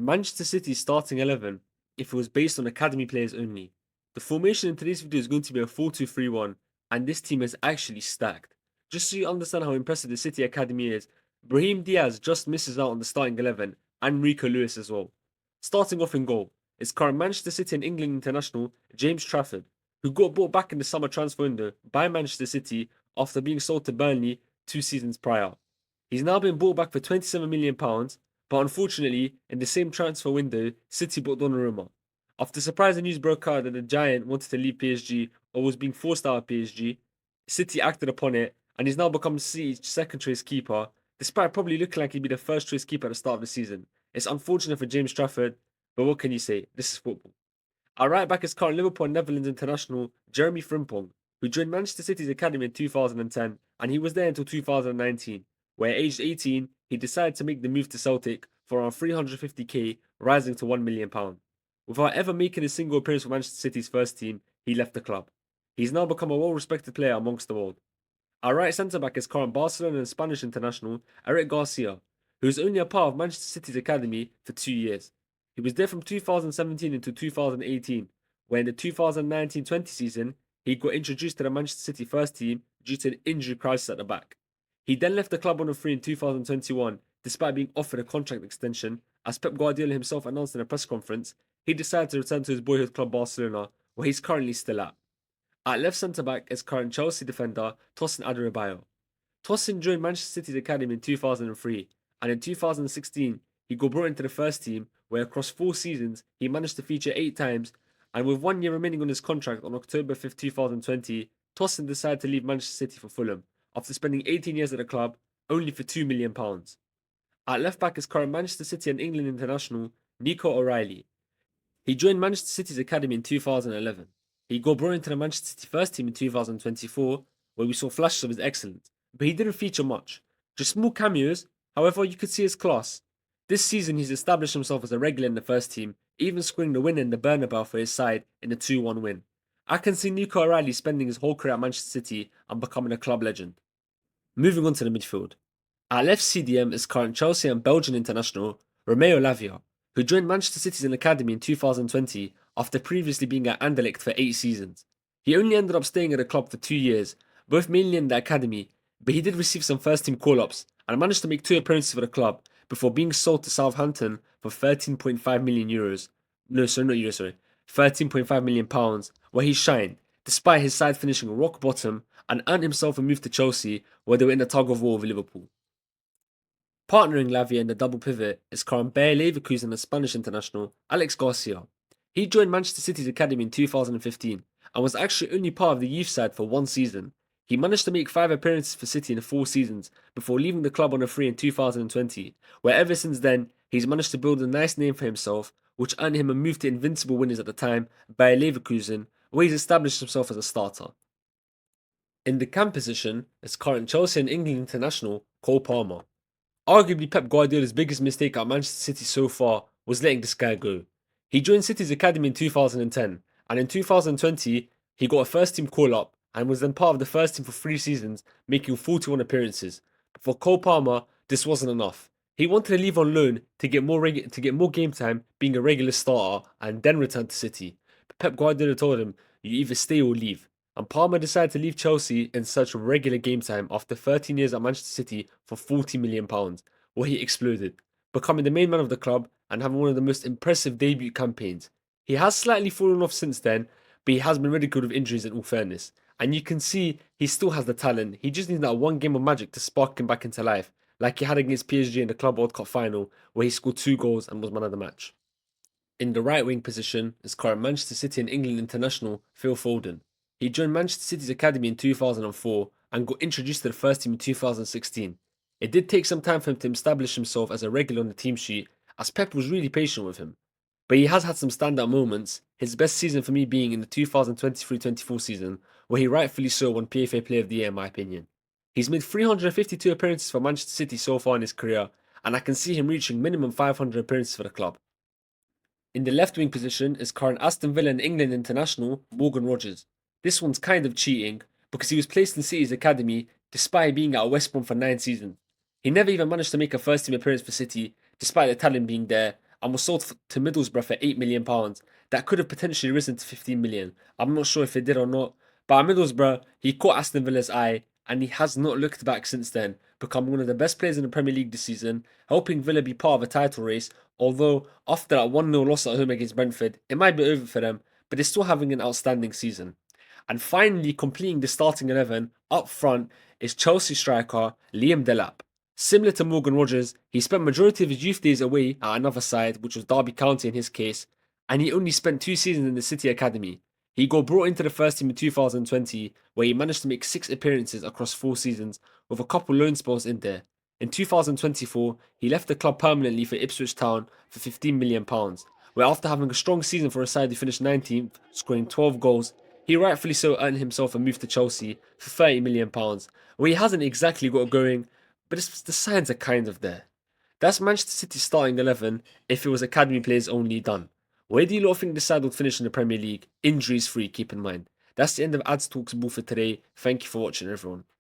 Manchester City's starting 11 if it was based on academy players only. The formation in today's video is going to be a 4-2-3-1, and this team is actually stacked. Just so you understand how impressive the City academy is, Brahim Diaz just misses out on the starting 11, and Rico Lewis as well. Starting off in goal is current Manchester City and England international James Trafford, who got bought back in the summer transfer window by Manchester City after being sold to Burnley 2 seasons prior. He's now been bought back for £27 million, but unfortunately, in the same transfer window, City bought Donnarumma. After surprising news broke out that the Giant wanted to leave PSG or was being forced out of PSG, City acted upon it and he's now become City's second choice keeper, despite probably looking like he'd be the first choice keeper at the start of the season. It's unfortunate for James Trafford, but what can you say? This is football. Our right back is current Liverpool and Netherlands international Jeremy Frimpong, who joined Manchester City's academy in 2010 and he was there until 2019, where aged 18, he decided to make the move to Celtic for around 350k, rising to £1 million. Without ever making a single appearance for Manchester City's first team, he left the club. He's now become a well-respected player amongst the world. Our right centre-back is current Barcelona and Spanish international Eric Garcia, who is only a part of Manchester City's academy for 2 years. He was there from 2017 until 2018, where in the 2019-20 season, he got introduced to the Manchester City first team due to an injury crisis at the back. He then left the club on a free in 2021, despite being offered a contract extension. As Pep Guardiola himself announced in a press conference, he decided to return to his boyhood club Barcelona, where he's currently still at. At left centre-back is current Chelsea defender Tosin Adarabioyo. Tosin joined Manchester City's academy in 2003, and in 2016 he got brought into the first team, where across 4 seasons he managed to feature 8 times, and with 1 year remaining on his contract on October 5th, 2020, Tosin decided to leave Manchester City for Fulham, after spending 18 years at the club, only for £2 million. At left back is current Manchester City and England international Nico O'Reilly. He joined Manchester City's academy in 2011. He got brought into the Manchester City first team in 2024, where we saw flashes of his excellence, but he didn't feature much. Just small cameos, however, you could see his class. This season, he's established himself as a regular in the first team, even scoring the win in the Bernabeu for his side in the 2-1 win. I can see Nico O'Reilly spending his whole career at Manchester City and becoming a club legend. Moving on to the midfield. At left CDM is current Chelsea and Belgian international Romeo Lavia, who joined Manchester City's academy in 2020 after previously being at Anderlecht for 8 seasons. He only ended up staying at the club for 2 years, both mainly in the academy, but he did receive some first team call-ups and managed to make 2 appearances for the club before being sold to Southampton for €13.5 million. No, sorry, not euros, sorry. £13.5 million, where he shined, despite his side finishing rock bottom, and earned himself a move to Chelsea, where they were in a tug of war with Liverpool. Partnering Lavia in the double pivot is current Bayer Leverkusen and Spanish international Alex Garcia. He joined Manchester City's academy in 2015 and was actually only part of the youth side for 1 season. He managed to make 5 appearances for City in 4 seasons before leaving the club on a free in 2020, where ever since then he's managed to build a nice name for himself, which earned him a move to invincible winners at the time, Bayer Leverkusen, where he's established himself as a starter. In the cam position is current Chelsea and England international Cole Palmer. Arguably Pep Guardiola's biggest mistake at Manchester City so far was letting this guy go. He joined City's academy in 2010, and in 2020 he got a first team call-up and was then part of the first team for 3 seasons, making 41 appearances. But for Cole Palmer, this wasn't enough. He wanted to leave on loan to get more game time, being a regular starter, and then return to City. But Pep Guardiola told him, "You either stay or leave." And Palmer decided to leave Chelsea in search of regular game time after 13 years at Manchester City for £40 million, where he exploded, becoming the main man of the club and having one of the most impressive debut campaigns. He has slightly fallen off since then, but he has been ridiculed with injuries in all fairness. And you can see he still has the talent. He just needs that one game of magic to spark him back into life, like he had against PSG in the Club World Cup final, where he scored 2 goals and was man of the match. In the right wing position is current Manchester City and England international Phil Foden. He joined Manchester City's academy in 2004 and got introduced to the first team in 2016. It did take some time for him to establish himself as a regular on the team sheet, as Pep was really patient with him. But he has had some standout moments, his best season for me being in the 2023-24 season, where he rightfully so won PFA Player of the Year in my opinion. He's made 352 appearances for Manchester City so far in his career, and I can see him reaching minimum 500 appearances for the club. In the left wing position is current Aston Villa and England international Morgan Rogers. This one's kind of cheating because he was placed in City's academy despite being at West Brom for 9 seasons. He never even managed to make a first team appearance for City despite the talent being there, and was sold to Middlesbrough for £8 million. That could have potentially risen to 15 million. I'm not sure if it did or not. But at Middlesbrough, he caught Aston Villa's eye and he has not looked back since then, becoming one of the best players in the Premier League this season, helping Villa be part of a title race. Although, after that 1-0 loss at home against Brentford, it might be over for them, but they're still having an outstanding season. And finally, completing the starting 11 up front is Chelsea striker Liam Delap. Similar to Morgan Rogers, he spent majority of his youth days away at another side, which was Derby County in his case, and he only spent 2 seasons in the City Academy. He got brought into the first team in 2020, where he managed to make 6 appearances across 4 seasons, with a couple loan spells in there. In 2024, he left the club permanently for Ipswich Town for £15 million, where after having a strong season for a side who finished 19th, scoring 12 goals, he rightfully so earned himself a move to Chelsea for £30 million, where he hasn't exactly got going, but the signs are kind of there. That's Manchester City's starting 11 if it was academy players only done. Where do you lot think the side will finish in the Premier League? Injuries free, keep in mind. That's the end of Ads Talks Ball for today. Thank you for watching, everyone.